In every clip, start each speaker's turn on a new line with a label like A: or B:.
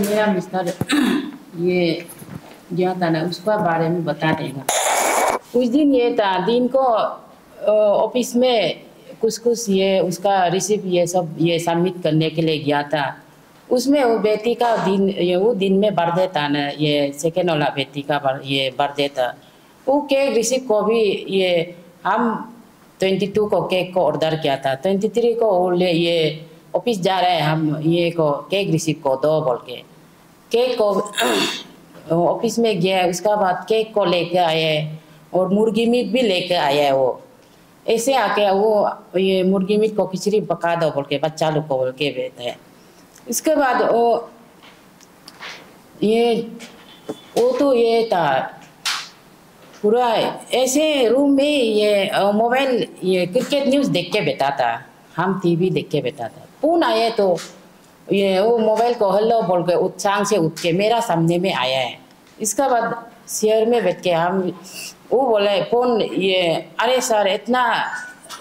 A: मेरा मिस्टर ये गया था ना, उसका बारे में बता देगा। उस दिन ये था, दिन को ऑफिस में कुछ ये उसका रिसिप्ट ये सब ये सबमिट करने के लिए गया था। उसमें वो बेटी का दिन, ये वो दिन में बर्थडे था ना, ये सेकेंड वाला बेटी का ये बर्थडे था। वो केक रिसिप्ट को भी ये हम 22 को केक को ऑर्डर किया था, 23 को वो ले ये ऑफिस जा रहे हैं हम, ये को केक रिसिप्ट को दो बोल के केक को ऑफिस में गया। उसका बाद केक को लेके आए और मुर्गी मीट भी लेके आया। वो ऐसे आके वो ये मुर्गी मीट को खिचड़ी पका दो बोल के बच्चा लोग को बोल के देते हैं। इसके बाद वो तो ये था पूरा ऐसे रूम में ये मोबाइल ये क्रिकेट न्यूज़ देख के बैठा था, हम टीवी देख के बैठा था। फोन आए तो ये वो मोबाइल को हेलो बोल के उत्साह से उठ के मेरा सामने में आया है। इसके बाद शेयर में बैठ के हम वो बोले फोन ये अरे सर इतना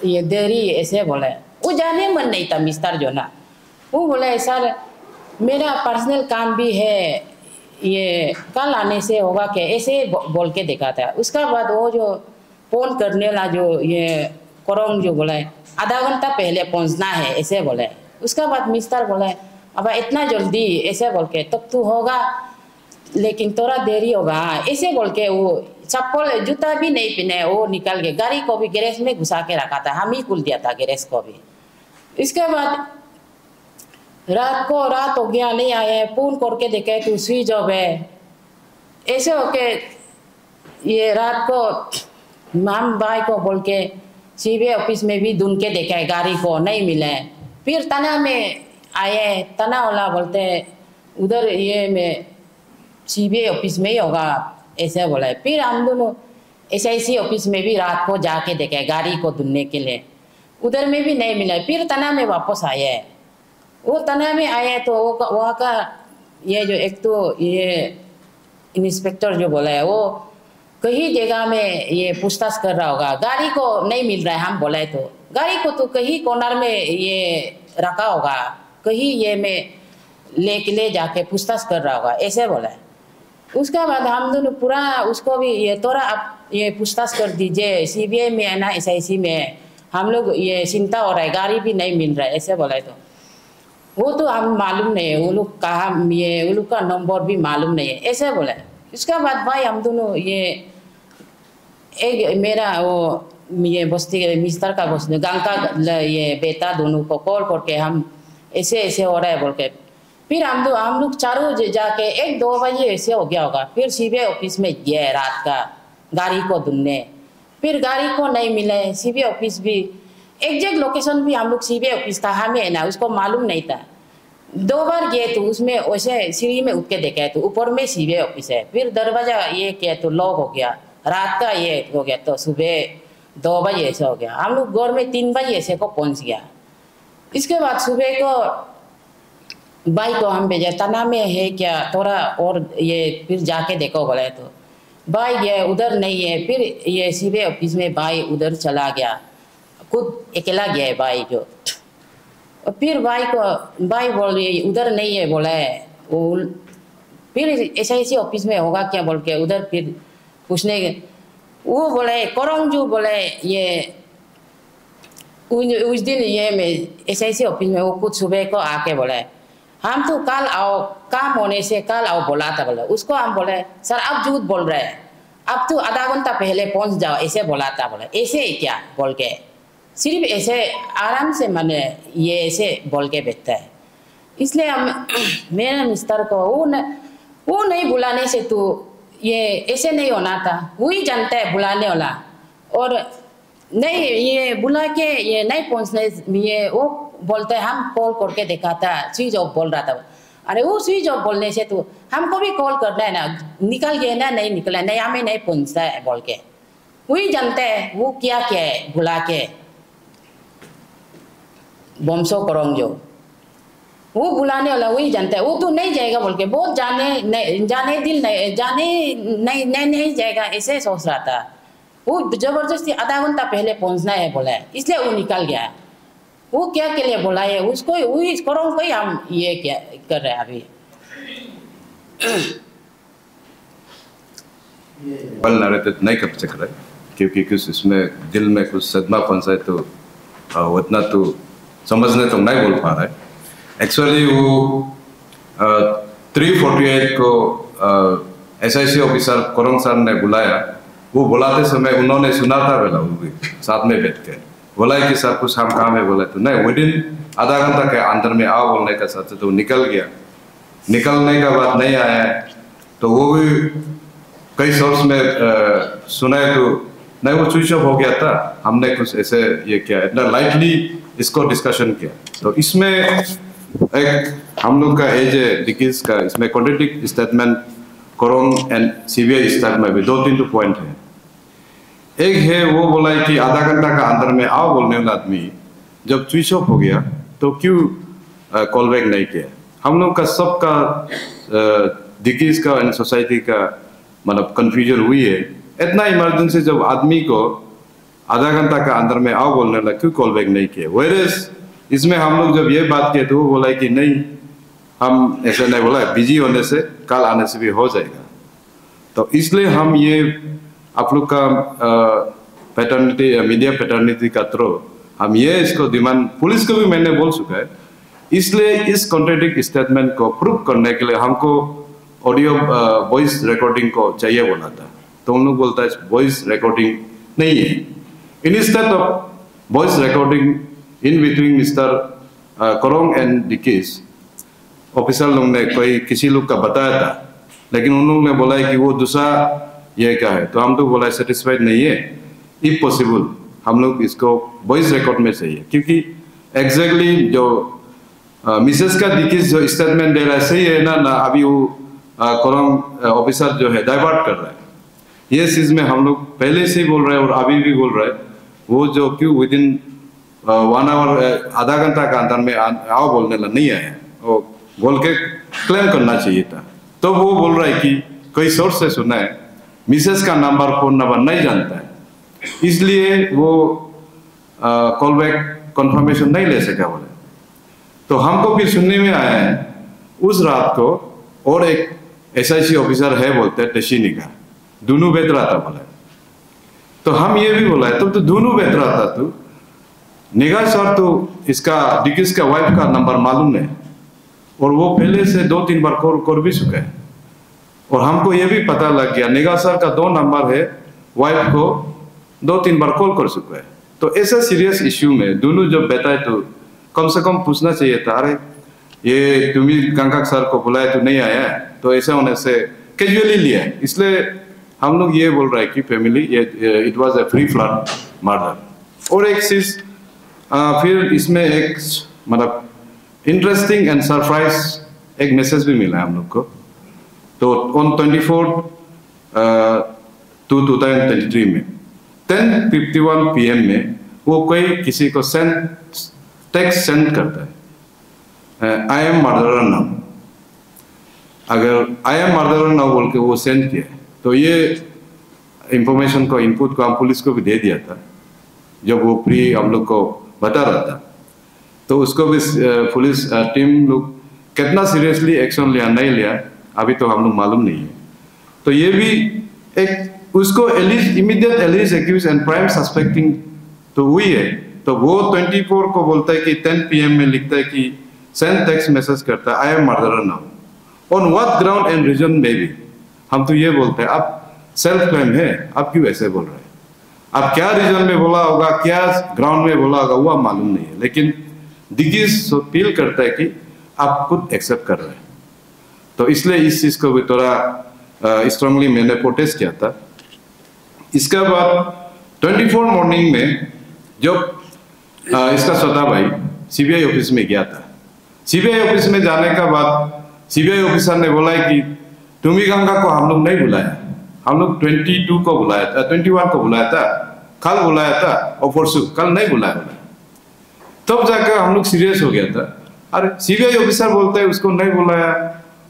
A: ये देरी ऐसे बोले। वो जाने मन नहीं था मिस्टर जो ना, वो बोले सर मेरा पर्सनल काम भी है, ये कल आने से होगा क्या, ऐसे बोल के देखा था। उसका बाद वो जो फोन करने वाला जो ये करोंग जो बोला आधा घंटा पहले पहुंचना है ऐसे बोले। उसका बाद मिस्टर बोले अब इतना जल्दी ऐसे बोल के तब तो होगा लेकिन थोड़ा देरी होगा ऐसे बोल के वो चप्पल जूता भी नहीं पहने, वो निकल के गाड़ी को भी गैरेज में घुसा के रखा था, हम ही खुल दिया था गैरेज को भी। इसके बाद रात हो गया नहीं आए, फोन करके देखे तो स्विच ऑफ है। ऐसे होके ये रात को हम भाई को बोल के सीबीआई ऑफिस में भी ढूंढ के देखे, गाड़ी को नहीं मिले। फिर तना में आए, तना वाला बोलते उधर ये में सीबीआई ऑफिस में ही होगा ऐसे बोला। फिर हम दोनों SIC ऑफिस में भी रात को जाके देखे गाड़ी को ढूंढने के लिए, उधर में भी नहीं मिला। फिर तना में वापस आए, वो तना में आए तो वहाँ का ये जो एक तो ये इंस्पेक्टर जो बोला है वो कहीं जगह में ये पूछताछ कर रहा होगा, गाड़ी को नहीं मिल रहा है। हम बोले तो गाड़ी को तो कहीं कॉर्नर में ये रखा होगा, कहीं ये में ले जाके पूछताछ कर रहा होगा ऐसे बोला है। उसके बाद हम दोनों पूरा उसको भी ये थोड़ा आप ये पूछताछ कर दीजिए, CBI में है ना SIC में हम लोग ये चिंता हो रहा है, गाड़ी भी नहीं मिल रहा है ऐसे बोला है। तो वो तो हम मालूम नहीं है, वो लोग कहा ये वो लोग का नंबर भी मालूम नहीं है ऐसे बोला है। उसके बाद भाई हम दोनों ये एक मेरा वो ये बस्ती मिस्टर का बस्ती गांव का ये बेटा दोनों को कॉल करके हम ऐसे ऐसे हो रहा है बोल के, फिर हम लोग चारों जाके 1-2 बजे ऐसे हो गया होगा। फिर CBI ऑफिस में गए रात का गाड़ी को ढूंढने, फिर गाड़ी को नहीं मिले। CBI ऑफिस भी एग्जैक्ट लोकेशन भी हम लोग CBI ऑफिस का हमें है ना उसको मालूम नहीं था। 2 बार गए तो उसमें वैसे सीढ़ी में उठ के देखा तो ऊपर में CBI ऑफिस है। फिर दरवाजा ये किया तो लॉक हो गया, रात का ये हो गया तो सुबह 2 बजे ऐसे हो गया। हम लोग घर में 3 बजे ऐसे को पहुंच गया। इसके बाद सुबह को भाई को हम भेजा तना में है क्या थोड़ा और ये फिर जाके देखो बोले तो भाई गया उधर नहीं है। फिर ये CBI ऑफिस में भाई उधर चला गया, खुद अकेला गया है भाई जो। फिर भाई बोल रही उधर नहीं है बोला है वो। फिर SIC ऑफिस में होगा क्या बोल के उधर फिर पूछने वो बोले करोंग जो बोले ये उस दिन ये में SIC ऑफिस में वो कुछ सुबह को आके बोले हम तो कल आओ, काम होने से कल आओ बोला था बोले। उसको हम बोले सर आप झूठ बोल रहे हैं, अब तो आधा घंटा पहले पहुंच जाओ ऐसे बोला था बोले। ऐसे ही क्या बोल के सिर्फ ऐसे आराम से मैंने ये ऐसे बोल के बैठता है। इसलिए हम मेरे मिस्टर को वो नहीं बुलाने से तो ये ऐसे नहीं होना था, वही जानता है बुलाने वाला। और नहीं ये बुला के ये नहीं पहुंचने ये वो बोलते हैं हम कॉल करके देखा था स्विच ऑफ बोल रहा था। अरे वो स्विच ऑफ बोलने से तो हमको भी कॉल करना है ना, निकल गए ना नहीं निकला नहीं हमें नहीं पहुंचता है बोल के वही जानते हैं वो क्या है बुला के बमसो करोंग जो वो बुलाने वाला वही जानता है। वो तो नहीं जाएगा बोल के बहुत जाने दिल नहीं जाएगा ऐसे सोच रहा था। वो जबरदस्ती आधा घंटा पहले पहुंचना है बोला है, इसलिए वो निकल गया। वो क्या के लिए बोला है उसको वही करोंग को ही हम ये क्या कर रहे हैं अभी।
B: बल नैरेटिव नहीं कर सक रहे क्योंकि कुछ इसमें दिल में कुछ सदमा फंसा है, तो उतना तो समझने तो नहीं बोल पा रहा है। एक्चुअली वो 348 को SIC ऑफिसर कोरंग सर ने बुलाया। वो बुलाते समय उन्होंने सुना था बोला, वो भी साथ में बैठ के बोला कि सर कुछ हम काम है, बोला तो नहीं, विदिन आधा घंटा के अंदर में आओ बोलने का साथ तो निकल गया। निकलने का बाद नहीं आया, तो वो भी कई सोर्स में सुना है, तो नहीं वो स्विच ऑफ हो गया था। हमने कुछ ऐसे ये किया, इतना लाइटली इसको डिस्कशन किया। तो इसमें एक हम लोग का एज डिकीज का इसमें contradict statement Korong and CBI staff में भी 2-3 पॉइंट है। एक है वो बोला है कि आधा घंटा का अंदर में आओ बोलने वाला आदमी जब स्विच ऑफ हो गया तो क्यों कॉल बैक नहीं किया। हम लोग का सबका डिकीज का एंड सोसाइटी का मतलब कंफ्यूजन हुई है। इतना इमरजेंसी जब आदमी को आधा घंटा का अंदर में आओ बोलने वाला क्यों कॉल बैक नहीं किया। वेरएस इसमें हम लोग जब ये बात किए तो वो बोला कि नहीं, हम ऐसा नहीं बोला, बिजी होने से कल आने से भी हो जाएगा। तो इसलिए हम ये आप लोग का पैटर्निटी मीडिया पैटर्निटी का थ्रू हम ये इसको डिमांड, पुलिस को भी मैंने बोल चुका है। इसलिए इस कॉन्ट्रडिक्ट स्टेटमेंट को प्रूव करने के लिए हमको ऑडियो वॉइस रिकॉर्डिंग को चाहिए बोला था। तो उन लोग बोलता है वॉइस रिकॉर्डिंग नहीं है। Instead of voice recording in between mister Korong and डिकीज, ऑफिसर लोग ने कोई किसी लोग का बताया था, लेकिन उन लोगों ने बोला है कि वो दूसरा ये क्या है। तो हम तो बोला सेटिस्फाइड नहीं है। इफ पॉसिबल हम लोग इसको वॉइस रिकॉर्ड में चाहिए, क्योंकि एग्जैक्टली जो मिसेस का डिकीज जो स्टेटमेंट दे रहा है सही है ना अभी वो कोरोंग ऑफिसर जो है डाइवर्ट कर रहा है। ये चीज में हम लोग पहले से ही बोल रहे हैं और अभी भी बोल रहे हैं, वो जो क्यों विदिन 1 आवर आधा घंटा का अंदर में आओ बोलने लगा नहीं आया, वो बोल के क्लेम करना चाहिए था। तो वो बोल रहा है कि कोई सोर्स से सुना है, मिसेस का नंबर फोन नंबर नहीं जानता है, इसलिए वो कॉल बैक कंफर्मेशन नहीं ले सका बोले। तो हमको फिर सुनने में आया है उस रात को और एक SIC ऑफिसर है बोलते हैं टशीनी का, दोनों बैठ रहा था बोला। तो हम ये भी बोला है तो दोनों बैठ रहा था, तो निगाह सर तो इसका डिकीज का वाइफ का नंबर मालूम है और वो पहले से 2-3 बार कॉल कर भी चुका है। और हमको ये भी पता लग गया निगाह सर का 2 नंबर है, वाइफ को 2-3 बार कॉल कर चुका है। तो ऐसा सीरियस इश्यू में दोनों जब बैठा है तो कम से कम पूछना चाहिए था, अरे ये तुम्हें कांका सर को बुलाया तो नहीं आया है। तो ऐसा होने से कैजुअली लिया। इसलिए हम लोग ये बोल रहे हैं कि family it was a free flood murder. और एक चीज फिर इसमें एक मतलब इंटरेस्टिंग एंड सरप्राइज एक मैसेज भी मिला है हम लोग को। तो ऑन 24 2023 में 10:51 PM में वो कोई किसी को टेक्स्ट सेंड करता है, आई एम मर्डरर नाउ। अगर आई एम मर्डरर नाउ बोल के वो सेंड किया, तो ये इंफॉर्मेशन को इनपुट को हम पुलिस को भी दे दिया था जब वो प्री हम लोग को बता रहा था। तो उसको भी पुलिस टीम लोग कितना सीरियसली एक्शन लिया नहीं लिया अभी तो हम लोग मालूम नहीं है। तो ये भी एक उसको immediate alleged accused and prime suspecting तो हुई है। तो वो 24 को बोलता है कि 10 PM में लिखता है कि सेंड टेक्स्ट मैसेज करता है I am murderer now on what ground and reason may be. हम तो ये बोलते हैं आप सेल्फ क्लेम है, आप क्यों ऐसे बोल रहे हैं, आप क्या रीजन में बोला होगा, क्या ग्राउंड में बोला होगा वो मालूम नहीं है, लेकिन डिकीज फील करता है कि आप खुद एक्सेप्ट कर रहे हैं। तो इसलिए इस चीज को भी थोड़ा स्ट्रांगली मैंने प्रोटेस्ट किया था। इसके बाद 24 मॉर्निंग में जब इसका छोटा भाई CBI ऑफिस में गया था, CBI ऑफिस में जाने का बाद CBI ऑफिसर ने बोला है कि तुम्ही गंगा को हम लोग नहीं बुलाया, हम लोग 22 को बुलाया था, 21 को बुलाया था, कल बुलाया था और परसों कल नहीं बुलाया। तब जाकर हम लोग सीरियस हो गया था, अरे CBI ऑफिसर बोलते हैं उसको नहीं बुलाया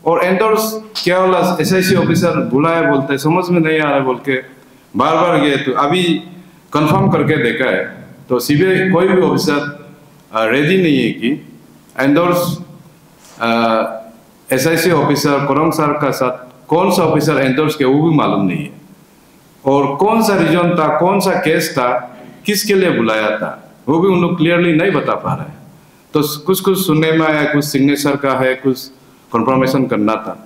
B: और एंडोर्स क्या वाला SIC ऑफिसर बुलाया बोलते हैं, समझ में नहीं आ रहा बोल के बार बार गए। तो अभी कंफर्म करके देखा है तो CBI कोई भी ऑफिसर रेडी नहीं है कि endorse SIC officer Korong sir का साथ कौन सा ऑफिसर एंडोर्स किया वो भी मालूम नहीं है, और कौन सा रीजन था, कौन सा केस था, किसके लिए बुलाया था, वो भी उन लोग क्लियरली नहीं बता पा रहे हैं। तो कुछ कुछ सुनने में आया, कुछ सिग्नेचर का है, कुछ कंफर्मेशन करना था।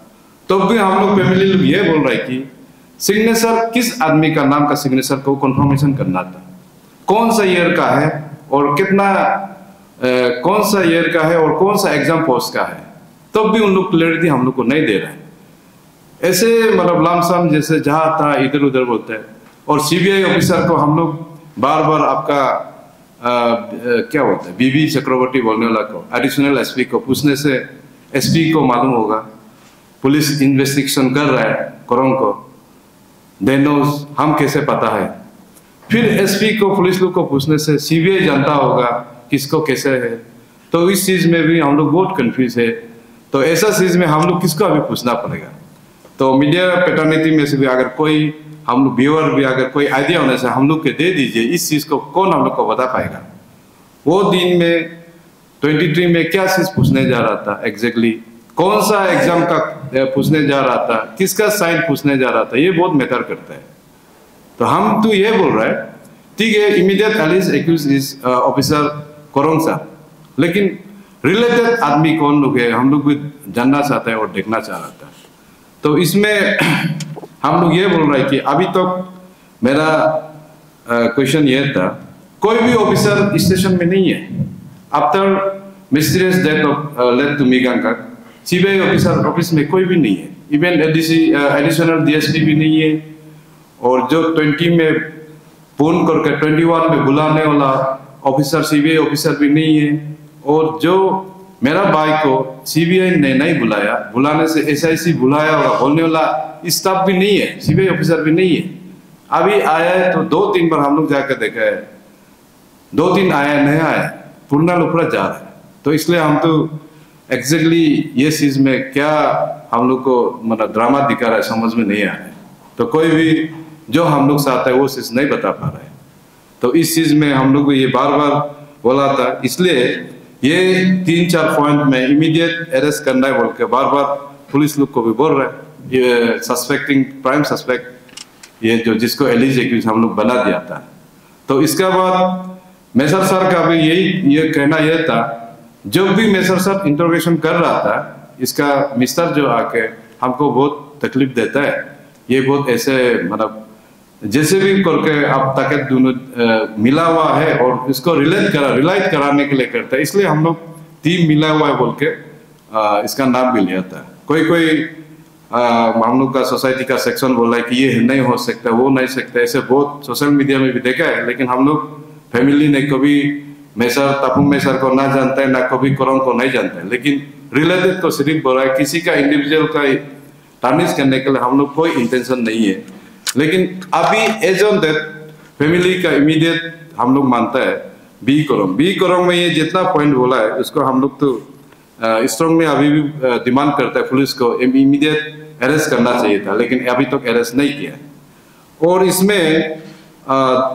B: तो भी हम लोग फैमिली लोग ये बोल रहे हैं कि सिग्नेचर किस आदमी का नाम का सिग्नेचर को कंफर्मेशन करना था, कौन सा ईयर का है और कितना कौन सा ईयर का है और कौन सा एग्जाम पोस्ट का है, तब भी उन लोग क्लियरिटी हम लोग को नहीं दे रहे हैं। ऐसे मतलब लमसम जैसे जहाँ था इधर उधर बोलते हैं। और CBI ऑफिसर को हम लोग बार बार आपका क्या बोलते हैं, BB चक्रवर्ती बोलने वाला को, एडिशनल SP को पूछने से SP को मालूम होगा पुलिस इन्वेस्टिगेशन कर रहा है कोरोंग को, दे नोज, हम कैसे पता है। फिर SP को पुलिस लोग को पूछने से CBI जानता होगा किसको कैसे है। तो इस चीज में भी हम लोग बहुत कंफ्यूज है। तो ऐसा चीज में हम लोग किसको अभी पूछना पड़ेगा। तो मीडिया पैटर्निटी में से भी अगर कोई हम लोग व्यूअर भी अगर कोई आइडिया होने से हम लोग के दे दीजिए, इस चीज को कौन हम लोग को बता पाएगा। वो दिन में 23 में क्या चीज पूछने जा रहा था एग्जैक्टली, कौन सा एग्जाम का पूछने जा रहा था, किसका साइन पूछने जा रहा था, ये बहुत मैटर करता है। तो हम तो ये बोल रहे हैं ठीक है, immediate alleged accused is officer Korong sir, लेकिन रिलेटेड आदमी कौन लोग है हम लोग भी जानना चाहते हैं और देखना चाह रहा था। तो इसमें हम लोग ये बोल रहे हैं कि अभी तक मेरा क्वेश्चन ये था, कोई भी ऑफिसर स्टेशन में नहीं है। After mysterious death of late to Meganka, CBI officer office में कोई भी नहीं है। इवन एडिशनल DSP भी नहीं है। और जो 20 में फोन करके 21 में बुलाने वाला ऑफिसर CBI ऑफिसर भी नहीं है। और जो मेरा भाई को CBI ने नहीं बुलाया, बुलाने से SIC बुलाया होगा बोलने वाला स्टाफ भी नहीं है, CBI ऑफिसर भी नहीं है। अभी आया है तो 2-3 बार हम लोग जाकर देखा है, 2-3 आया नहीं आया, पूर्णा लुपड़ा जा रहा है। तो इसलिए हम तो एग्जैक्टली ये चीज में क्या हम लोग को मतलब ड्रामा दिखा रहा है समझ में नहीं आ रहा है। तो कोई भी जो हम लोग चाहता है वो चीज नहीं बता पा रहा है। तो इस चीज में हम लोग को ये बार बार बोला था, इसलिए ये 3-4 पॉइंट में इमीडिएट अरेस्ट करना है बोल के बार बार पुलिस लोग को भी बोल रहे हैं। ये सस्पेक्टिंग प्राइम सस्पेक्ट ये जो जिसको एलिज एक्यूज हम लोग बना दिया था। तो इसके बाद मेसर सर का भी यही ये कहना यह था, जब भी मेसर सर इंटरोगेशन कर रहा था, इसका मिस्टर जो आके हमको बहुत तकलीफ देता है। ये बहुत ऐसे मतलब जैसे भी करके अब तक दोनों मिला हुआ है और इसको रिलेट कराने के लिए करता है, इसलिए हम लोग टीम मिला हुआ है बोल के इसका नाम भी लिया था। कोई हम लोग का सोसाइटी का सेक्शन बोला है कि ये नहीं हो सकता, वो नहीं सकता, ऐसे बहुत सोशल मीडिया में भी देखा है। लेकिन हम लोग फैमिली ने कभी मेसर तापुंग मेसर को ना जानता है, ना कभी कोरोंग को नहीं जानता है, लेकिन रिलेटेड को सिर्फ बोला है। किसी का इंडिविजुअल का टार्निश करने के लिए हम लोग कोई इंटेंशन नहीं है। लेकिन अभी एज ऑन दैट फैमिली का इमीडिएट हम लोग मानता है बी कोरोंग में ये जितना पॉइंट बोला है उसको हम लोग तो स्ट्रॉन्ग में अभी भी डिमांड करता है पुलिस को इमीडिएट अरेस्ट करना चाहिए था, लेकिन अभी तक अरेस्ट नहीं किया। और इसमें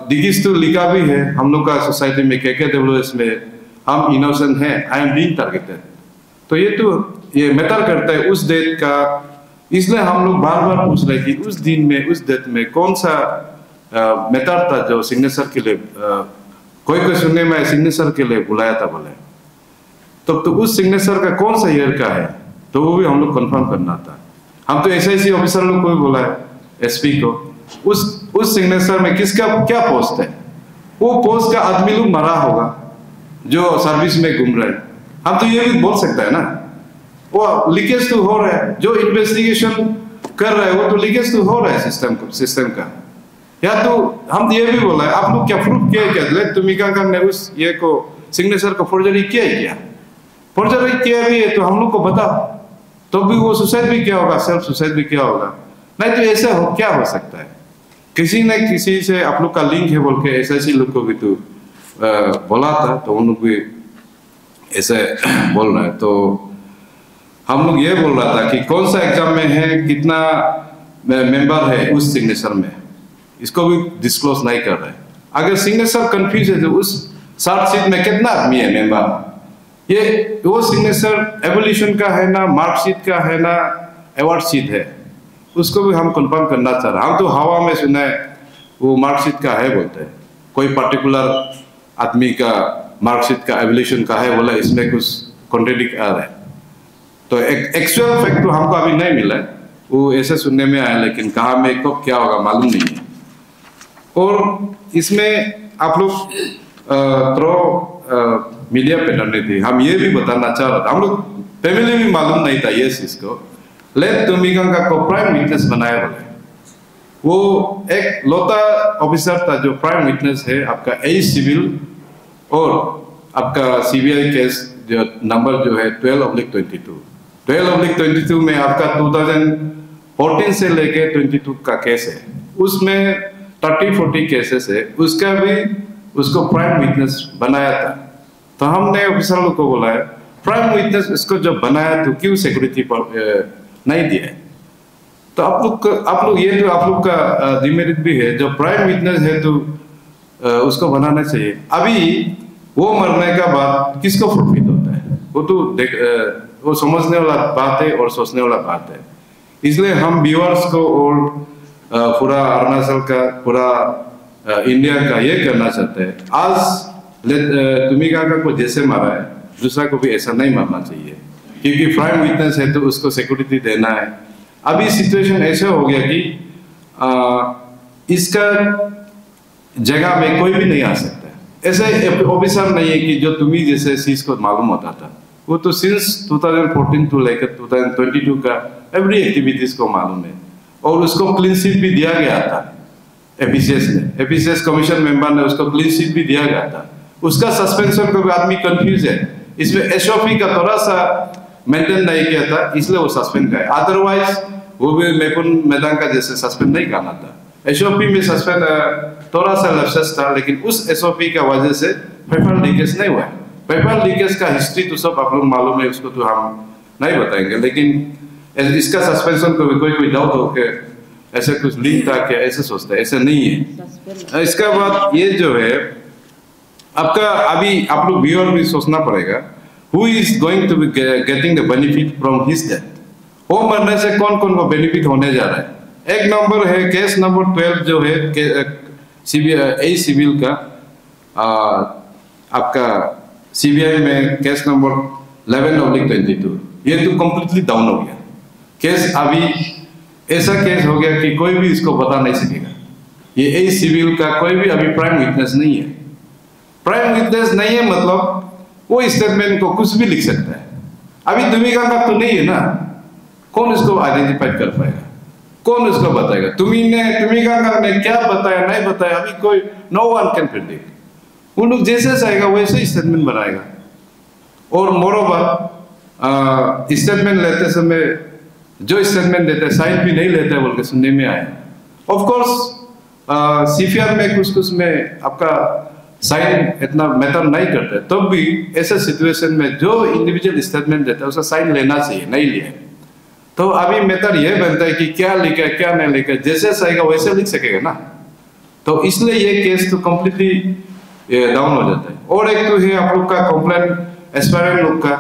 B: दिगिस तो लिखा भी है हम लोग का सोसाइटी में KKWS में, हम इनोसेंट हैं, आई एम बीइंग टारगेटेड। तो ये मैटर करता है उस डेट का, इसलिए हम लोग बार बार पूछ रहे कि उस दिन में उस डेट में कौन सा मैटर था जो सिग्नेचर के लिए कोई सुनने में सिग्नेचर के लिए बुलाया था बोले। तो उस सिग्नेचर का कौन सा ईयर का है, तो वो भी हम लोग कंफर्म करना था। हम तो SIC ऑफिसर लोग को भी बोला है, SP को, उस सिग्नेचर में किसका क्या पोस्ट है, वो पोस्ट का आदमी लोग मरा होगा जो सर्विस में घूम रहे हैं। हम तो ये भी बोल सकते हैं ना, वो लीकेज तो हो रहा है, जो इन्वेस्टिगेशन कर रहा है वो तो लीकेज तो हो रहा है सिस्टम का। या तो हम ये भी बोला है, आप लोग क्या प्रूफ किया है क्या लेट टू मीगांका ने उस ये को सिग्नेचर को फोर्जरी किया है क्या? फोर्जरी किया भी है तो हम लोग को बता, तो भी वो सुसाइड भी किया होगा, सेल्फ सुसाइड भी किया होगा। नहीं तो ऐसे क्या हो सकता है, किसी न किसी से आप लोग का लिंक है बोल के SIC लोग को भी तो बोला था, तो उन लोग भी ऐसे बोल रहे हैं। तो हम लोग ये बोल रहा था कि कौन सा एग्जाम में है, कितना मेंबर है उस सिग्नेचर में, इसको भी डिस्क्लोज नहीं कर रहे। अगर सिग्नेचर कंफ्यूज है तो उस चार्जशीट में कितना आदमी है मेंबर, ये वो सिग्नेचर एवोल्यूशन का है ना, मार्कशीट का है ना, अवार्ड शीट है, उसको भी हम कंफर्म करना चाह रहे हैं। हम तो हवा में सुना है वो मार्कशीट का है बोलते हैं, कोई पर्टिकुलर आदमी का मार्कशीट का एवोल्यूशन का है बोला, इसमें कुछ कॉन्ट्रडिक्ट आ रहा है। तो एक्चुअल फैक्ट तो हमको अभी नहीं मिला है, वो ऐसे सुनने में आया, लेकिन कहाँ में कब क्या होगा मालूम नहीं है। और इसमें आप लोग थ्रो मीडिया पे डरने थे, हम ये भी बताना चाह रहे थे, हम लोग फैमिली भी मालूम नहीं था ये चीज को। लेट तुमिकांगा को प्राइम विटनेस बनाया बोले, वो एक लोता ऑफिसर था जो प्राइम विटनेस है आपका ए सिविल और आपका सीबीआई केस जो नंबर जो है 12/22 में आपका 2014 से लेके 22 का केस है, उसमें 30-40 केसेस है, उसका भी उसको प्राइम विटनेस बनाया था। तो हमने ऑफिसर को बोला है प्राइम विटनेस इसको जो बनाया तो क्यों सिक्योरिटी पर नहीं दिया है। तो आप लोग ये तो आप लोग का डिमेरिट भी है, जो प्राइम विटनेस है तो उसको बनाना चाहिए। अभी वो मरने का बाद किसको प्रॉफिट होता है, वो तो वो समझने वाला बात है और सोचने वाला बात है। इसलिए हम व्यूअर्स को और पूरा अरुणाचल का, पूरा इंडिया का ये करना चाहते हैं, आज तुमिकांगा को जैसे मारा है दूसरा को भी ऐसा नहीं मारना चाहिए, क्योंकि प्राइम विटनेस है तो उसको सिक्योरिटी देना है। अभी सिचुएशन ऐसा हो गया कि इसका जगह में कोई भी नहीं आ सकता है। ऐसे ऑफिसर नहीं है कि जो तुम्हें जैसे चीज को मालूम होता था, वो तो सिंस 2014 टू लेकर 2022 का एवरी एक्टिविटीज को मालूम है, और उसको क्लीन शीट भी दिया गया था एपीसीएस कमीशन मेंबर ने उसको क्लीन शीट भी दिया गया था। उसका सस्पेंशन को भी आदमी कंफ्यूज है, इसमें एसओपी का थोड़ा सा मेंटेन नहीं किया था, इसलिए वो सस्पेंड किया। अदरवाइज वो भी मैपुन मैदान का जैसे सस्पेंड नहीं करना था। एसओपी में सस्पेंड थोड़ा सा लफ्स था, लेकिन उस एसओपी का वजह से पेपर लीकेज नहीं हुआ। पेपर लीकेज का हिस्ट्री तो सब आप लोग मालूम है, उसको तो हम नहीं बताएंगे, लेकिन इसका सस्पेंशन को भी कोई डाउट हो के ऐसे कुछ लिंक था क्या, ऐसे सोचता है, ऐसे नहीं है। इसका बाद ये जो है आपका, अभी आप लोग व्यूअर भी सोचना पड़ेगा, who is going to be getting the benefit from his death? वो मरने से कौन कौन को बेनिफिट होने जा रहा है। एक नंबर है केस नंबर 12 जो है सीबीआई सिविल का, आपका सीबीआई में केस नंबर 11/22, ये तो कंप्लीटली डाउन हो गया केस। अभी ऐसा केस हो गया कि कोई भी इसको बता नहीं सकेगा। ये ए सिविल का कोई भी अभी प्राइम विटनेस नहीं है। प्राइम विटनेस नहीं है मतलब वो स्टेटमेंट को कुछ भी लिख सकता है। अभी तुमिकांगा तो नहीं है ना, कौन इसको आइडेंटिफाई कर पाएगा, कौन इसको बताएगा। तुमिकांगा ने क्या बताया नहीं बताया, अभी कोई नो वन कैन प्रेडिक्ट। वो लोग जैसे चाहेगा वैसे स्टेटमेंट बनाएगा। और मोरोवर स्टेटमेंट लेते समय जो स्टेटमेंट देते हैं साइन भी नहीं लेते बोल के सुनने में आया। ऑफ कोर्स सीफीआर में कुछ में आपका साइन इतना मैटर नहीं करते, तब भी ऐसे सिचुएशन में जो इंडिविजुअल स्टेटमेंट देता है उसका साइन लेना चाहिए, नहीं लिया। तो अभी मैटर यह बनता है कि क्या लिखा है क्या नहीं लिखा, जैसे चाहेगा वैसे लिख सकेगा ना। तो इसलिए ये केस तो कम्प्लीटली डाउन हो जाता है। और एक तो है आप लोग का कंप्लेंट एस्पायरेंट लोग का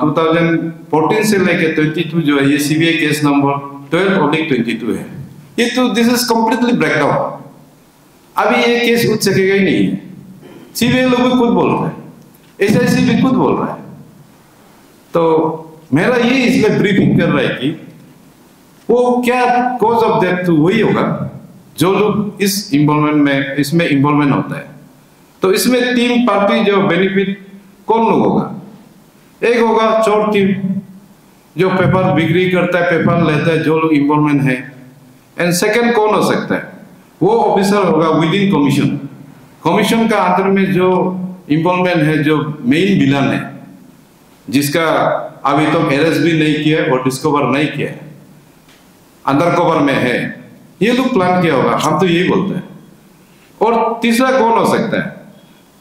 B: 2014 से लेकर 22 जो है, ये सीबीआई केस नंबर 12/22 है। ये तो दिस इज कम्प्लीटली ब्रेकडाउन। अभी ये केस उठ सकेगा ही नहीं है। सीबीआई लोग भी खुद बोल रहे हैं, एसआईसी भी खुद बोल रहा है। तो मेरा ये इसलिए ब्रीफिंग कर रहा है कि वो क्या कॉज ऑफ डेथ तो वही होगा जो लोग इस इन्वॉल्वमेंट में, इसमें इन्वॉल्वमेंट होता है। तो इसमें 3 पार्टी जो बेनिफिट कौन लोग होगा। एक होगा चोर टीम जो पेपर बिक्री करता है, पेपर लेता है, जो लोग इन्वॉल्वमेंट है। एंड सेकंड कौन हो सकता है, वो ऑफिसर होगा विद इन कमीशन। कमीशन का अंदर में जो इन्वॉल्वमेंट है, जो मेन विलन है, जिसका अभी तो अरेस्ट भी नहीं किया और डिस्कवर नहीं किया है, अंडर कवर में है, ये लोग प्लान किया होगा, हम तो यही बोलते हैं। और तीसरा कौन हो सकता है,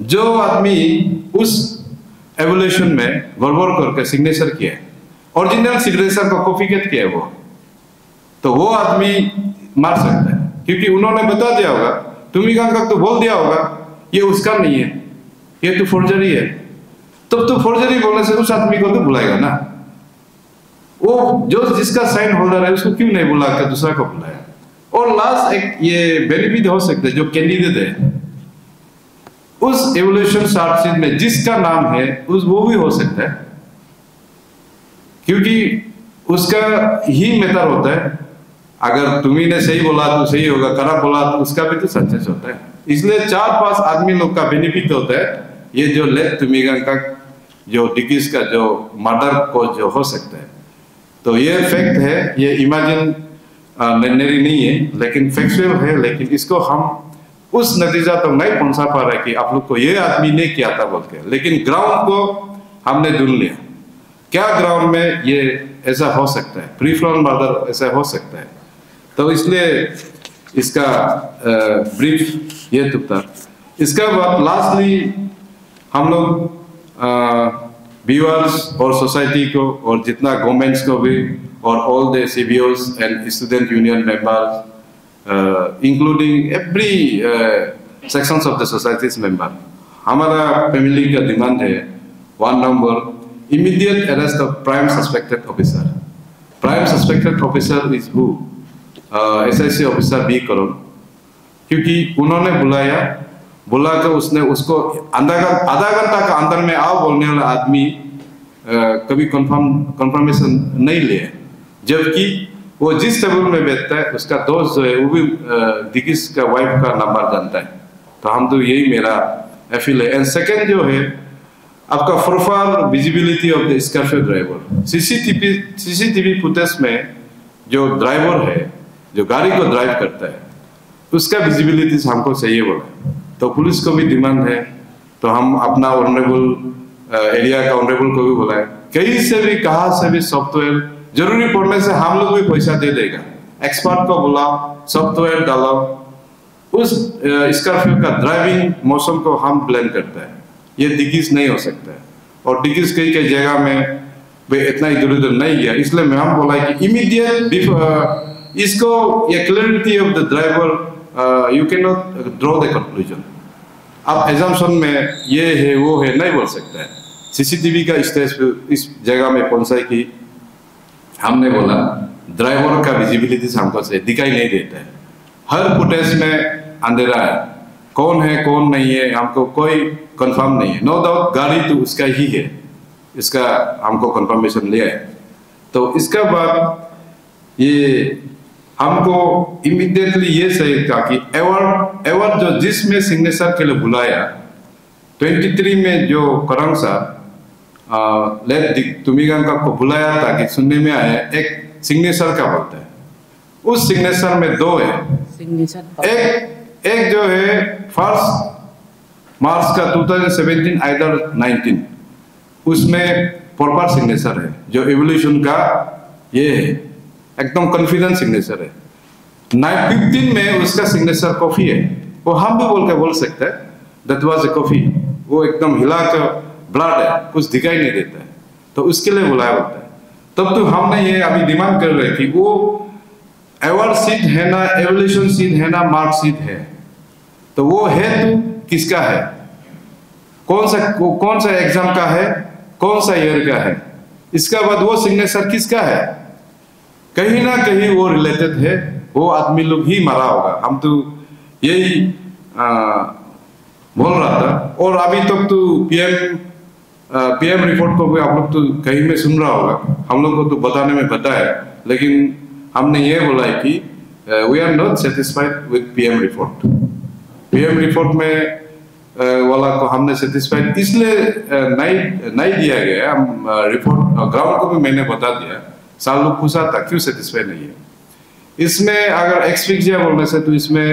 B: जो आदमी उस एवोल्यूशन में गड़बड़ करके सिग्नेचर किया है, ओरिजिनल सिग्नेचर को कॉपीकेट किया है वो, तो वो आदमी मार सकता है, क्योंकि उन्होंने बता दिया होगा, तुमिकांगा तो बोल दिया होगा ये उसका नहीं है, ये तो फोर्जरी है। तब तो फोर्जरी बोलने से उस आदमी को तो बुलाएगा ना। वो जो जिसका साइन होल्डर है उसको क्यों नहीं बुला कर दूसरा को बुलाया। और लास्ट एक ये बेनिफिट हो सकता है, जो कैंडिडेट है उस एवोल्यूशन चार्जशीट में जिसका नाम है उस वो भी हो सकता है, क्योंकि उसका ही मैटर होता है। अगर तुम्ही ने सही बोला तो सही होगा, खराब बोला तो उसका भी तो सक्सेस होता है। इसलिए 4-5 आदमी लोग का बेनिफिट होता है। ये जो लेट तुमिगान का जो डिकीज का जो मर्डर को जो हो सकता है, तो ये फैक्ट है, ये इमेजिन नहीं है लेकिन फैक्चुअल है। लेकिन इसको हम उस नतीजा तक नहीं पहुंचा पा रहे कि आप लोग को ये आदमी ने किया था बोल के, लेकिन ग्राउंड को हमने ढूंढ लिया। क्या ग्राउंड में ये ऐसा हो सकता है, प्रीफ्रंट मर्डर ऐसा हो सकता है। तो इसलिए इसका ब्रीफ ये था। इसका बाद लास्टली हम लोग व्यूअर्स और सोसाइटी को और जितना गवर्नमेंट्स को भी और all the CBOs and student union members including every sections of the society's member, हमारा फैमिली का डिमांड है 1 number immediate arrest of prime suspected officer. Prime suspected officer is who SIC officer B करोड़, क्योंकि उन्होंने बुलाकर उसने उसको आधा घंटा का अंदर में आओ बोलने वाला आदमी कभी कंफर्मेशन नहीं लिया, जबकि वो जिस टेबल में बैठता है उसका दोस्त जो है वो भी दिगिस का वाइफ का नंबर जानता है। तो हम तो यही मेरा अपील है। एंड सेकेंड जो है आपका profile visibility of the Scorpio driver. CCTV footage में जो ड्राइवर है, जो गाड़ी को ड्राइव करता है, उसका विजिबिलिटी हमको चाहिए बोला। तो पुलिस को भी डिमांड है, तो हम अपना ऑनरेबल एरिया का ऑनरेबल को भी बुलाए, कहीं से भी कहा से भी सॉफ्टवेयर जरूरी पड़ने से हम लोग भी पैसा दे देगा, एक्सपर्ट को बुलाओ, सॉफ्टवेयर डालो, उस स्कॉर्पियो का ड्राइविंग मौसम को हम प्लान करता है। ये डिगीज नहीं हो सकता है, और डिगीज कई कई जगह में भाई इतना इधर उधर नहीं गया, इसलिए मैं हम बोला कि इमीडिएट इसको ये clarity of the driver you can not draw the conclusion. आप एजम्पशन में ये है वो है नहीं बोल सकता है। CCTV का स्टेज पे इस जगह में पहुंचा कि हमने बोला ड्राइवर का विजिबिलिटी हमको से दिखाई नहीं देता है, हर फुटेज में अंधेरा है, कौन है कौन नहीं है हमको कोई कंफर्म नहीं है। नो डाउट गाड़ी तो उसका ही है, इसका हमको कंफर्मेशन लिया है। तो इसका बाद ये हमको इमीडिएटली ये सही था कि एवॉर्ड जो जिसमें सिग्नेचर के लिए बुलाया 23 में जो करंग साहब लेट तुमिगान को बुलाया था कि सुनने में आया एक सिग्नेचर का बोलता है, उस सिग्नेचर में 2 है। एक जो है 1 मार्च का 2017 आइदर 19, उसमें प्रॉपर सिग्नेचर है, जो एवोल्यूशन का ये है एकदम कॉन्फिडेंस सिग्नेचर है। 15 में उसका सिग्नेचर कॉफी है, वो हम भी बोल सकते हैं दैट वाज अ कॉफी, वो एकदम हिला कर ब्लड है, कुछ दिखाई नहीं देता है, तो उसके लिए बुलाया होता है। तब तो हमने ये अभी डिमांड कर रहे कि वो अवार्ड सीट है ना, एवोल्यूशन सीट है ना, मार्क सीट है, तो वो है तो किसका है, कौन सा एग्जाम का है, कौन सा ईयर का है, इसका बाद वो सिग्नेचर किसका है, कहीं ना कहीं वो रिलेटेड है, वो आदमी लोग ही मरा होगा। हम तो यही बोल रहा था। और अभी तक तो पीएम रिपोर्ट को भी आप लोग तो कहीं में सुन रहा होगा, हम लोग को तो बताने में पता है, लेकिन हमने ये बोला है कि we are not satisfied with PM report. PM report में वाला को हमने सेटिस्फाइड इसलिए नहीं दिया गया। हम रिपोर्ट ग्राउंड को भी मैंने बता दिया, साल लोग पूछा था क्यों सेटिस्फाइड नहीं है। इसमें अगर एक्सफिक्सिया बोलने से तो इसमें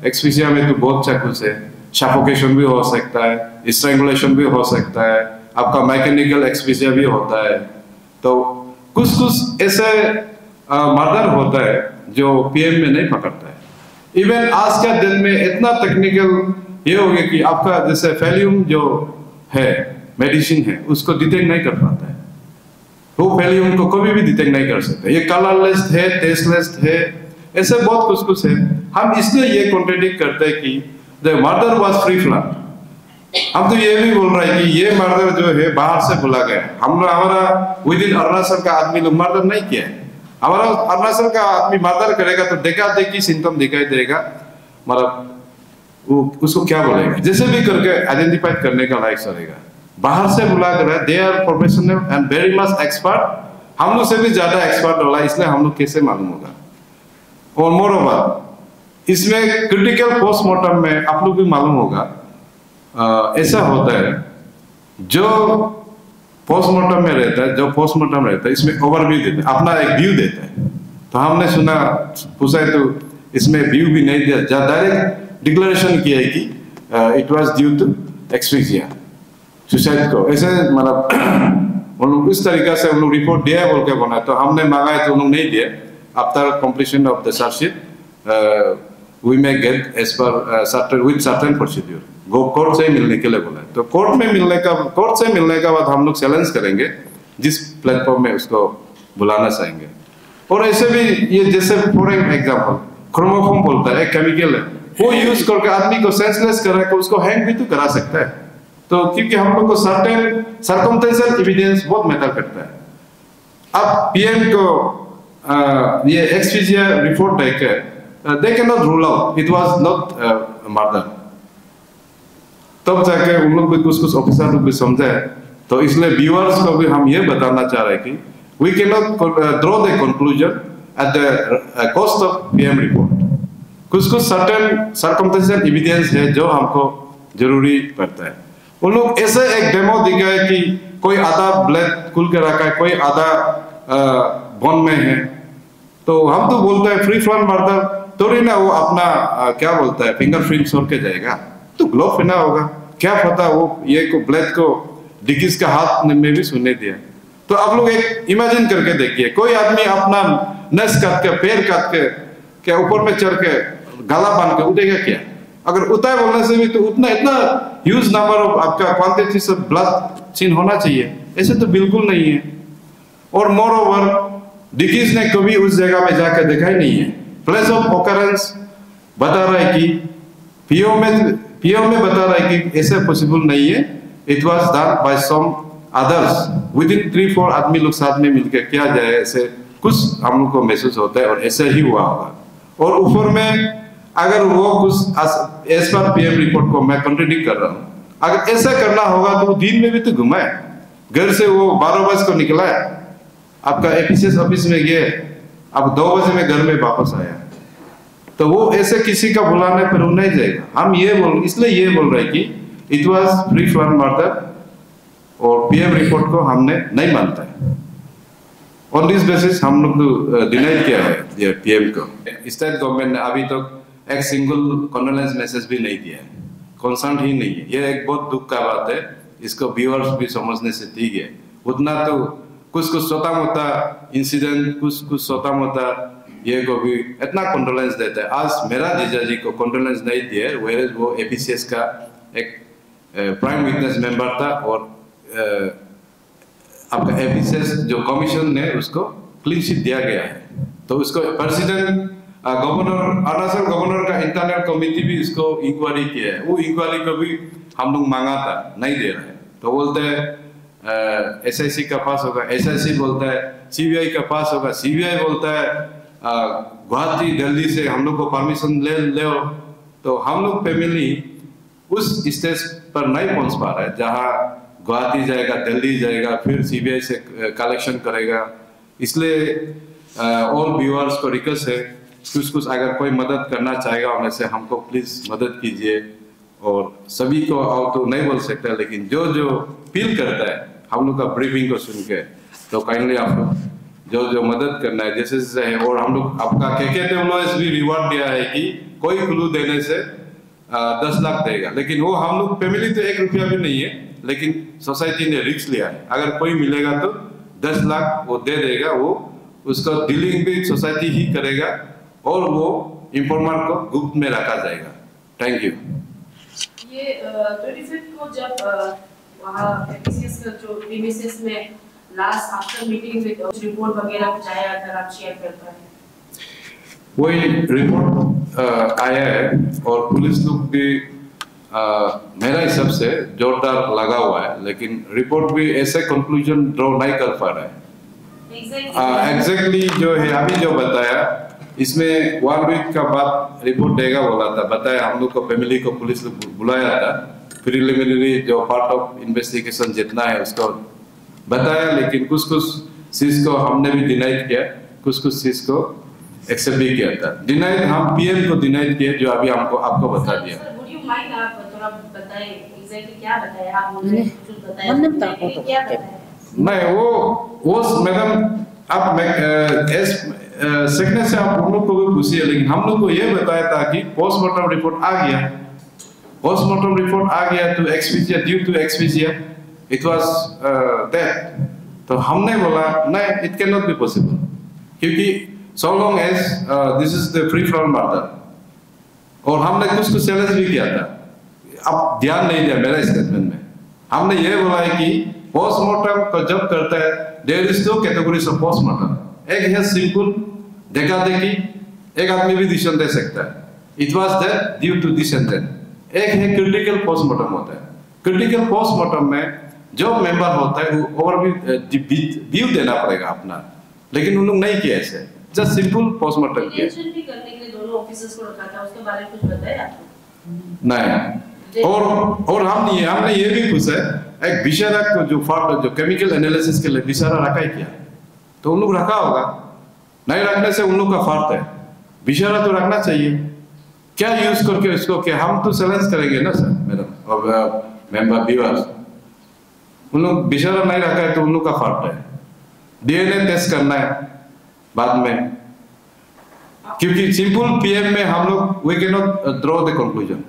B: एक्सफिक्सिया में तो बहुत सा कुछ है, सफोकेशन भी हो सकता है, स्ट्रैंगुलेशन भी हो सकता है, आपका मैकेनिकल एक्सफिक्सिया भी होता है, तो कुछ ऐसे मर्डर होता है जो पीएम में नहीं पकड़ता है। इवन आज का दिन में इतना टेक्निकल ये हो गया कि आपका जैसे फेलियम जो है मेडिसिन है उसको डिटेक्ट नहीं कर पाता है, वो फेलियम को कभी भी डिटेक्ट नहीं कर सकते। ये कलरलेस है, टेस्टलेस है, ऐसे बहुत कुछ है। हम इसलिए ये कॉन्ट्रडिक्ट करते हैं कि the murder was free flood, हम तो ये भी बोल रहे हैं कि ये मर्डर जो है बाहर से बुला गया, हम हमारा विद इन अरुणाचल का आदमी लोग मर्डर नहीं किया है। हमारा अरुणाचल का आदमी मर्डर करेगा तो देखा देखी सिम्टम दिखाई देगा, मतलब वो उसको क्या बोलेगा, जैसे भी करके आइडेंटिफाई करने का लायक चलेगा। बाहर से बुला कर they are professional and very much expert, हम लोग से भी ज्यादा एक्सपर्ट होला, इसलिए हम लोग कैसे मालूम होगा। और मोर ओवर इसमें क्रिटिकल पोस्टमार्टम में आप लोग भी मालूम होगा, ऐसा होता है जो पोस्टमार्टम में रहता है, जो पोस्टमार्टम रहता है इसमें ओवरव्यू देता है, अपना एक व्यू देता है। तो हमने सुना पूछा है तो इसमें व्यू भी नहीं दिया, डायरेक्ट डिक्लेरेशन किया है कि it was due to asphyxia, suicide को। ऐसे मतलब उन लोग इस तरीका से उन लोग रिपोर्ट दिया बोल के बना, तो हमने मांगा है तो उन लोग नहीं दिया। After completion of the chargesheet we may get as per certain procedure, वो कोर्ट से मिलने के लिए बोला। तो कोर्ट से मिलने का बाद हम लोग चैलेंज करेंगे जिस प्लेटफॉर्म में उसको बुलाना चाहेंगे। और ऐसे भी ये जैसे फॉर एग्जांपल क्रोमोफोम बोलता है, एक केमिकल है, वो यूज करके आदमी को सेंसलेस करा के उसको हैंग भी तो करा सकता है। तो क्योंकि हम लोग को सर्टेन सर्कमस्टेंशियल एविडेंस बहुत मैटर करता है। अब पीएम को ये एक्सफिजिया रिपोर्ट देकर they cannot rule out it was not murder, तब जाके उन लोग भी कुछ ऑफिसर लोग भी समझे। तो इसलिए व्यूअर्स को भी हम ये बताना चाह रहे हैं कि we cannot draw the conclusion at the cost of PM report। कुछ सर्टेन सर्कमस्टेंशियल एविडेंस है जो हमको जरूरी पड़ता है। उन लोग ऐसे एक डेमो दिखाए कि कोई आधा ब्लेड खुल के रखा है, कोई आधा बोन में है, तो हम तो बोलते हैं फ्री फ्लॉन मर्डर थोड़ी ना वो अपना क्या बोलता है फिंगरप्रिंट छोड़ के जाएगा, तो ग्लोव पहना होगा, क्या पता वो ये को ब्लेड को डिकीज का हाथ में भी सुनने दिया। तो आप लोग एक इमेजिन करके देखिए, कोई आदमी अपना नस काट के पैर काट के क्या ऊपर में चढ़ के गला बांध के उठेगा क्या? अगर उतार बोलने से भी तो उतना इतना ह्यूज नंबर ऑफ आपका क्वांटिटी से ब्लड सीन होना चाहिए, ऐसे तो बिल्कुल नहीं है। और मोर ओवर डिकीज ने कभी उस जगह में जाकर देखा ही नहीं है। प्लेस ऑफ ऑकरेंस बता रहा है कि पीओ में बता रहा है कि ऐसे पॉसिबल नहीं है, it was done by some others within 3-4 आदमी लोग साथ में मिलकर किया जाए, ऐसे कुछ हम लोग को महसूस होता है और ऐसा ही हुआ होगा। और ऊपर में अगर वो कुछ एज पर पीएम रिपोर्ट को मैं कॉन्ट्रडिक्ट कर रहा हूँ, अगर ऐसा करना होगा तो दिन में भी तो घुमाए, घर से वो 12 बजे को निकला है, आपका एपीसीएस ऑफिस में गए, अब 2 बजे में घर में वापस आया, तो वो ऐसे किसी का बुलाने पर वो नहीं जाएगा। हम इसलिए ये बोल रहे हैं कि it was free flown murder और पीएम रिपोर्ट को हमने नहीं मानता है। ऑन दिस बेसिस हम लोग तो डिनाई किया है ये पीएम को। स्टेट गवर्नमेंट ने अभी तक एक सिंगल कंडोलेंस मैसेज भी नहीं दिया है, कंसर्न ही नहीं है। ये एक बहुत दुख का बात है, इसको व्यूअर्स भी समझने से ठीक है। उतना तो कुछ छोटा मोटा इंसिडेंट, कुछ छोटा मोटा ये को भी इतना कंडोलेंस देता है। आज मेरा जीजा जी को कंडोलेंस नहीं दिया, वेयर वो एपीसीएस का एक प्राइम विटनेस मेंबर था और आपका एपीसीएस जो कमीशन ने उसको क्लीन चिट दिया गया है। तो उसको प्रेसिडेंट गवर्नर अरुणाचल गवर्नर का इंटरनल कमेटी भी इसको इंक्वायरी किया है, वो इंक्वायरी को भी हम लोग मांगा था, नहीं दे रहे। तो बोलते हैं एसआईसी का पास होगा, एसआईसी बोलता है सीबीआई का पास होगा, सीबीआई बोलता है गुवाहाटी दिल्ली से हम लोग को परमिशन ले। तो हम लोग फैमिली उस स्टेज पर नहीं पहुंच पा रहा है जहां गुवाहाटी जाएगा, दिल्ली जाएगा, फिर सीबीआई से कलेक्शन करेगा। इसलिए ऑल व्यूअर्स को रिक्वेस्ट है, कुछ अगर कोई मदद करना चाहेगा उनमें से हमको प्लीज मदद कीजिए। और सभी को आओ तो नहीं बोल सकता, लेकिन जो फील करता है हम लोग का ब्रीफिंग को सुन के, तो काइंडली आप लोग जो मदद करना है जैसे जैसे है। और हम लोग आपका KK भी रिवॉर्ड दिया है कि कोई क्लू देने से 10 लाख देगा, लेकिन वो हम लोग फैमिली तो 1 रुपया भी नहीं है, लेकिन सोसाइटी ने रिस्क लिया है। अगर कोई मिलेगा तो 10 लाख वो दे देगा, वो उसका डीलिंग भी सोसाइटी ही करेगा और वो इंफॉर्मर को गुप्त में रखा जाएगा। Thank you.
C: ये 25 को जब वहाँ एपीसीएस जो प्रीमिसेस में last after meeting with report वगैरह जाया, अगर आप शेयर कर पाए। वही
B: रिपोर्ट आया है और पुलिस लोग भी मेरा हिसाब से जोरदार लगा हुआ है, लेकिन रिपोर्ट भी ऐसे कंक्लूजन ड्रॉ नहीं कर पा रहा है। एग्जैक्टली जो है अभी जो बताया, इसमें 1 वीक का बाद रिपोर्ट देगा बोला था, बताया हम लोग को, फैमिली को पुलिस बुलाया था, प्रिलिमिनरी जो पार्ट ऑफ इन्वेस्टिगेशन जितना है उसको बताया, लेकिन कुछ चीज को हमने भी डिनाइड किया, कुछ चीज को एक्सेप्ट भी किया था। डिनाइड हम पीएम को डिनाइड किया, जो अभी हमको आपको बता दिया। नहीं वो मैडम आप सेकंड से आप उन लोग को भी पूछिए, लेकिन हम लोग को ये बताया था कि पोस्टमार्टम रिपोर्ट आ गया, पोस्टमार्टम रिपोर्ट आ गया तो asphyxia, due to asphyxia it was death. तो हमने बोला नहीं, it can not be possible, क्योंकि so long as this is the free from murder. और हमने कुछ चैलेंज भी किया था, अब ध्यान नहीं दिया मेरा स्टेटमेंट में। हमने ये बोला है कि पोस्टमार्टम को जब करता है, there is 2 categories of postmortem. एक है सिंपल देखा देखी, एक आदमी भी डिसीजन दे सकता है, it was death due to this and that. एक है क्रिटिकल पोस्टमार्टम होता है। क्रिटिकल पोस्टमार्टम में जो मेंबर होता है वो और भी व्यू देना पड़ेगा अपना, लेकिन उन लोग नहीं किया ऐसे, जस्ट सिंपल पोस्टमार्टम किया।
C: भी करने के लिए दोनों ऑफिसर्स को रखा था, उसके बारे में कुछ बताया आपको?
B: नहीं। और हमने ये भी पूछा, एक विषारक को जो केमिकल एनालिसिस के लिए विषारा रखा है क्या, तो उन लोग रखा होगा, नहीं रखने से उन लोग का फर्क है, विषारा तो रखना चाहिए। क्या यूज करके इसको, क्या हम तो चैलेंज करेंगे ना सर मैडम और मेंबर व्यूअर्स, उन लोग विषारा नहीं रखा है तो उन लोग का फर्क है। डीएनए टेस्ट करना है बाद में, क्योंकि सिंपल पीएम में हम लोग we can not draw the conclusion.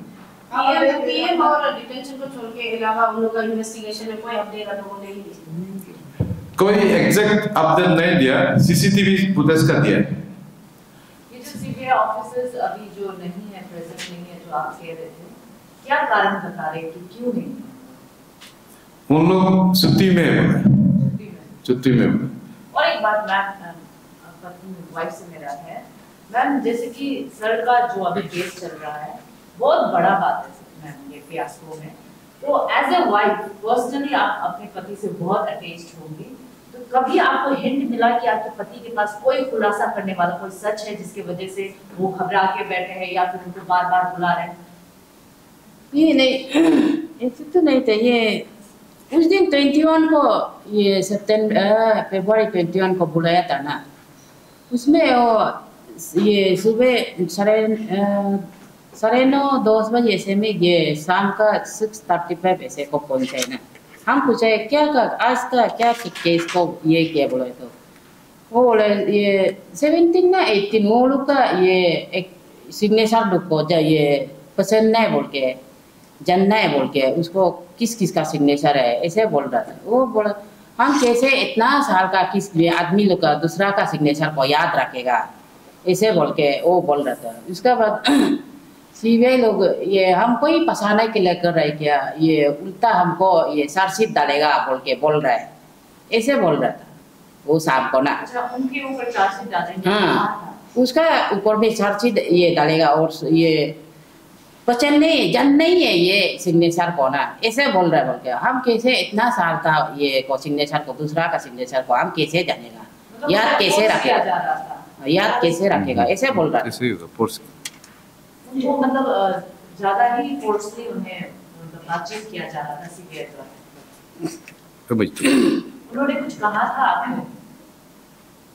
C: PM और डिटेंशन को छोड़ के अलावा उन लोग का इन्वेस्टिगेशन में कोई अपडेट आप लोगों ने नहीं दिया?
B: कोई एग्जैक्ट अपडेट नहीं दिया, सीसीटीवी फुटेज का दिया।
D: ये जो सीबीआई ऑफिसर्स अभी जो नहीं है, प्रेजेंट नहीं है, जो आप कह रहे थे, क्या कारण बता रहे कि क्यों नहीं?
B: उन लोग छुट्टी में है, छुट्टी में।
D: और एक बात मैम, वाइफ से मेरा है मैम, जैसे कि सर का जो अभी केस चल रहा है बहुत बड़ा बात है मैम, ये फियास्को में, तो एज ए वाइफ पर्सनली आप अपने पति से बहुत अटैच्ड होंगी, तो कभी आपको हिंट मिला कि आपके पति के पास कोई खुलासा करने वाला कोई सच है जिसकी वजह से वो घबरा के बैठे हैं या फिर उनको बार बार बुला रहे हैं?
A: ये नहीं, ऐसे तो नहीं था। ये उस दिन 21 को, ये फरवरी 21 को बुलाया था ना, उसमें वो ये सुबह 9:30 बजे से में ये शाम का 6:35 ऐसे को पहुंचे ना। हम पूछे क्या आज का क्या केस को ये क्या बोले, तो वो बोले ये 17 ना 18 वो लोग का ये एक सिग्नेचर लोग को ये पसंद नहीं बोल के, जानना है बोल के, उसको किस किस का सिग्नेचर है ऐसे बोल रहा था। वो बोला हम कैसे इतना साल का किस आदमी लोग का दूसरा का सिग्नेचर को याद रखेगा, ऐसे बोल के वो बोल रहा था। उसके बाद सीबीआई लोग ये हमको ही फंसाने के लिए कर रहे क्या, ये उल्टा हमको ये चार्जशीट डालेगा बोल के बोल रहा है, ऐसे बोल रहा था वो शाम को ना।
D: अच्छा, उनके ऊपर चार्जशीट डालेंगे?
A: हाँ, उसका ऊपर भी चार्जशीट ये डालेगा, और ये पसंद नहीं जन नहीं है ये सिग्नेचर को ना, ऐसे बोल रहा है बोल के। हम कैसे इतना साल का ये को सिग्नेचर को दूसरा का सिग्नेचर को हम कैसे जानेगा, याद कैसे रखेगा, याद कैसे रखेगा, ऐसे बोल रहा है।
D: वो मतलब ज्यादा ही फोर्सली उन्हें बातचीत किया जा रहा था सीबीआई द्वारा। उन्होंने कुछ कहा था आपको?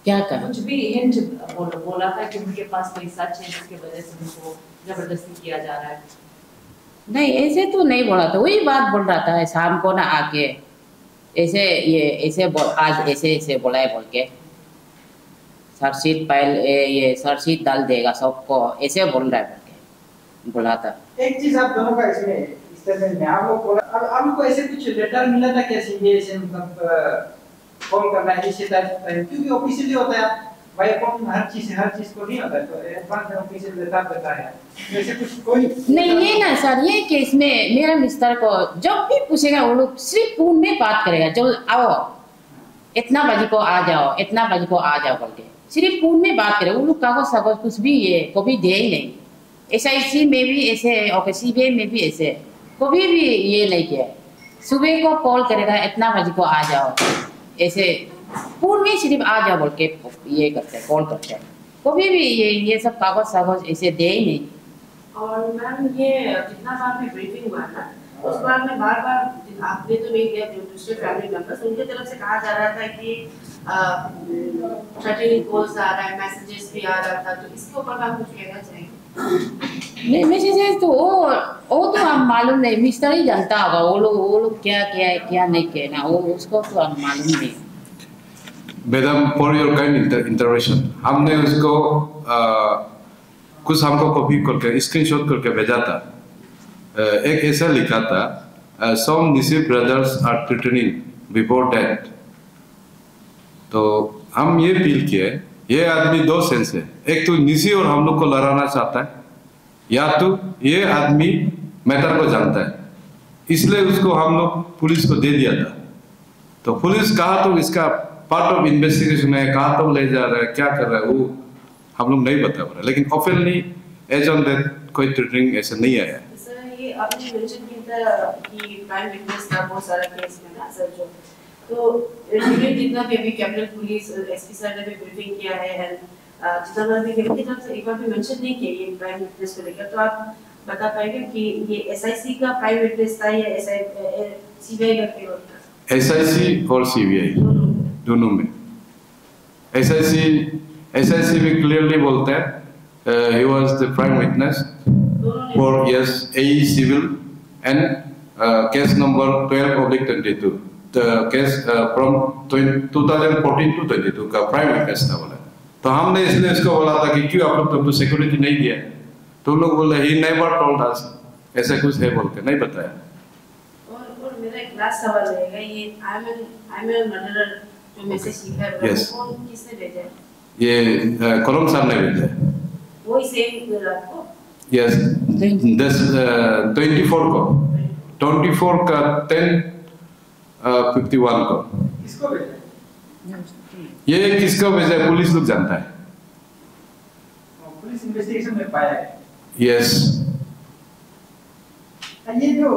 A: क्या कहा?
D: कुछ भी हिंट बोला था कि उनके पास कोई सच है जिसकी वजह से उनको जबरदस्ती किया जा रहा है?
A: नहीं, ऐसे तो नहीं बोला था, वही बात बोल रहा था शाम को ना आके, ऐसे ये ऐसे आज ऐसे ऐसे बोला है बोल के, चार्जशीट पहले ये चार्जशीट डाल देगा सबको, ऐसे बोल रहा है बोल के बोला था।
E: एक चीज आप दोनों का इसमें स्टेटमेंट में आप लोग बोला, अब आपको ऐसे कुछ लेटर मिला था क्या सीबीआई से, मतलब फोन करना है इसी तरह, क्योंकि ऑफिशियली होता है भाई, कौन हर चीज को नहीं होता, तो एडवांस ऑफिशियल लेटर देता है, वैसे कुछ कोई
A: नहीं है ना सर। ये केस में मेरा मिस्टर को जब भी पूछेगा वो लोग सिर्फ फोन में बात करेगा, जो आओ इतना बजे को आ जाओ, इतना बजे को आ जाओ बोल के सिर्फ फोन में बात करेगा। वो लोग कागज कागज कुछ भी ये कभी दे ही नहीं। SIC में भी ऐसे और CBI में भी ऐसे कभी भी ये नहीं किया। सुबह को कॉल करेगा इतना बजे को आ जाओ, ऐसे पूर्व में सिर्फ आ जाओ बोल के ये करते हैं, कॉल करते हैं। कभी भी ये सब कागज ऐसे दे ही नहीं।
C: और मैम ये जितना बार में ब्रीफिंग हुआ ना, उस बार में बार आपने तो नहीं किया, जो दूसरे फैमिली मेंबर्स उनके तरफ से कहा जा रहा था कि थ्रेटनिंग कॉल्स आ रहा है, मैसेजेस भी आ रहा था, तो इसके ऊपर आप कुछ कहना चाहेंगे?
A: नहीं, मैसेजेस तो वो तो हम मालूम नहीं, मिस्टर ही जानता होगा वो लोग क्या किया है क्या नहीं किया ना, वो उसको तो हम मालूम नहीं।
B: Madam for your kind intervention, हमने उसको कुछ हमको कॉपी करके स्क्रीनशॉट करके भेजा था। एक ऐसा लिखा था, some Nisi brothers are threatening before that। तो हम ये फील किए ये आदमी दो सेंस है, एक तो निसी और हम लोग को लड़ाना चाहता है, या तो ये आदमी मैटर को जानता है, इसलिए उसको हम लोग पुलिस को दे दिया था। तो पुलिस कहा तो इसका पार्ट ऑफ इन्वेस्टिगेशन है, कहा तो ले जा रहा है, क्या कर रहा है वो हम लोग नहीं बता पा रहे, लेकिन ऑफिशियली एज ऑन दैट कोई थ्रेटनिंग ऐसे नहीं आया है।
C: सर ये आपने मेंशन किया था कि प्राइम विटनेस का बहुत सारा केस में ना सर, जो तो यूनिट जितना भी अभी कैपिटल पुलिस एसपी सर ने भी ब्रीफिंग किया है, एंड जितना भी की तरफ से एक बार भी मेंशन नहीं किया ये प्राइम विटनेस को लेकर, तो आप बता पाएंगे कि ये एसआईसी का प्राइम विटनेस था या सीबीआई का केस था?
B: एसआईसी और सीबीआई दोनों में। एसआईसी भी क्लियरली बोलता है he was the prime witness for yes AE civil and case number 12/22, the case from 2014 to 22 का प्राइम विटनेस था बोला। तो हमने इसलिए इसको बोला था कि क्यों आप लोग तो सिक्योरिटी नहीं दिया, तो लोग बोले he never told us, ऐसा कुछ है बोल के नहीं बताया।
C: और मेरा एक लास्ट सवाल रहेगा, ये I'm a murderer जो मैसेज लिखा है वो कौन किसने भेजा है?
B: ये करोम सर ने भेजा है।
C: वही सेम रात को?
B: यस, दिस 24 का 10:51 को।
E: किसको भेजा?
B: ये किसको भेजा है पुलिस लोग जानता है।
E: पुलिस इन्वेस्टिगेशन में पाया है।
B: यस।
E: ये जो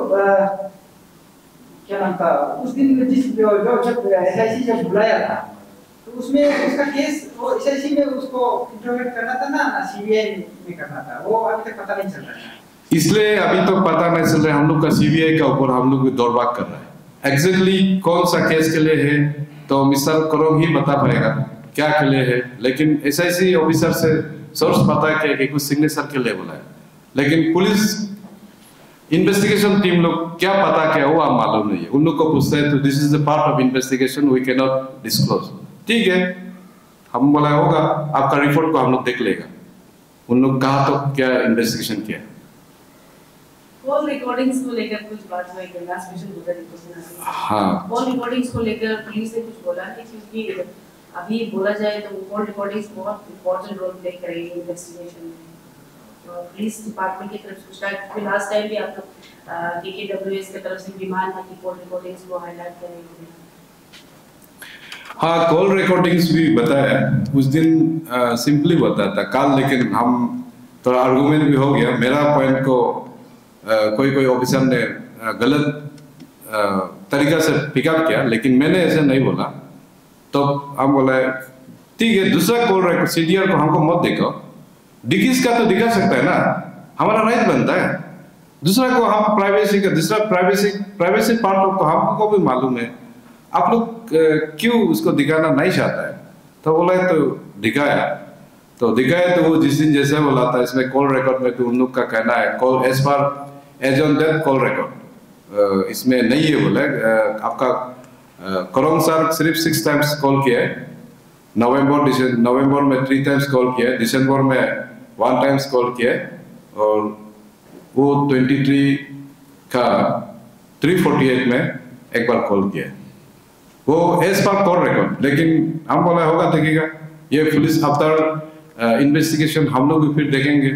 E: क्या नाम था उस दिन जब एसआईसी जब बुलाया था, तो उसमें उसका केस वो एसआईसी में उसको इंटरोगेट करना था ना सीबीआई में करना था, वो अभी तक पता नहीं चल रहा है।
B: इसलिए अभी तो पता नहीं चल रहा है, हम लोग का सीबीआई का ऊपर हम लोग दौड़ भाग कर रहा है। एग्जैक्टली कौन सा केस के लिए है तो मिस्टर करोम ही बता पाएगा क्या के लिए है, लेकिन एसआईसी ऑफिसर से सोर्स पता है कि कुछ सिग्नेचर के लिए बोला है, लेकिन पुलिस इन्वेस्टिगेशन टीम लोग क्या पता क्या वो आप मालूम नहीं है। उन लोग को पूछते हैं तो this is the part of investigation, we can not disclose. ठीक है, हम बोला होगा आपका रिपोर्ट को हम लोग देख लेगा। उन लोग कहा तो क्या इन्वेस्टिगेशन किया।
C: कॉल रिकॉर्डिंग्स को लेकर कुछ बात हुई है, लास्ट क्वेश्चन गुजर क्वेश्चन। हां, कॉल रिकॉर्डिंग्स को लेकर पुलिस ने कुछ बोला है, क्योंकि अभी बोला जाए तो कॉल रिकॉर्डिंग्स बहुत इंपॉर्टेंट रोल प्ले करेंगी इन्वेस्टिगेशन में। पुलिस डिपार्टमेंट की तरफ से कुछ क्योंकि लास्ट टाइम भी आप केकेडब्ल्यूएस की तरफ से डिमांड था कि कॉल रिकॉर्डिंग्स को हाईलाइट करेंगे।
B: हाँ, कॉल रिकॉर्डिंग्स भी बताया उस दिन, सिंपली बताया था कल, लेकिन हम थोड़ा आर्गुमेंट भी हो गया। मेरा पॉइंट को कोई ऑफिसर ने गलत तरीका से पिकअप किया, लेकिन मैंने ऐसे नहीं बोला। तो हम बोला ठीक है, दूसरा कॉल रिकॉर्ड सीडीआर को हमको मत देखो, डिकीज का तो दिखा सकता है ना, हमारा राइट बनता है। दूसरा को हम प्राइवेसी का, दूसरा प्राइवेसी पार्ट ऑफ हमको भी मालूम है, आप लोग क्यों उसको दिखाना नहीं चाहता है। तो बोला तो दिखाया, तो वो जिस दिन जैसे बोला था इसमें कॉल रिकॉर्ड में तो उन लोग का कहना है call as on that call record इसमें नहीं है। बोले आपका करोम सर सिर्फ 6 टाइम्स कॉल किया है, नवंबर में 3 टाइम्स कॉल किया है, दिसंबर में 1 टाइम्स कॉल किया है, और वो 23 का 3:48 में एक बार कॉल किया है, वो एज पर कॉल रिकॉर्ड। लेकिन हम बोला होगा देखिएगा ये पुलिस आफ्टर इन्वेस्टिगेशन हम लोग भी फिर देखेंगे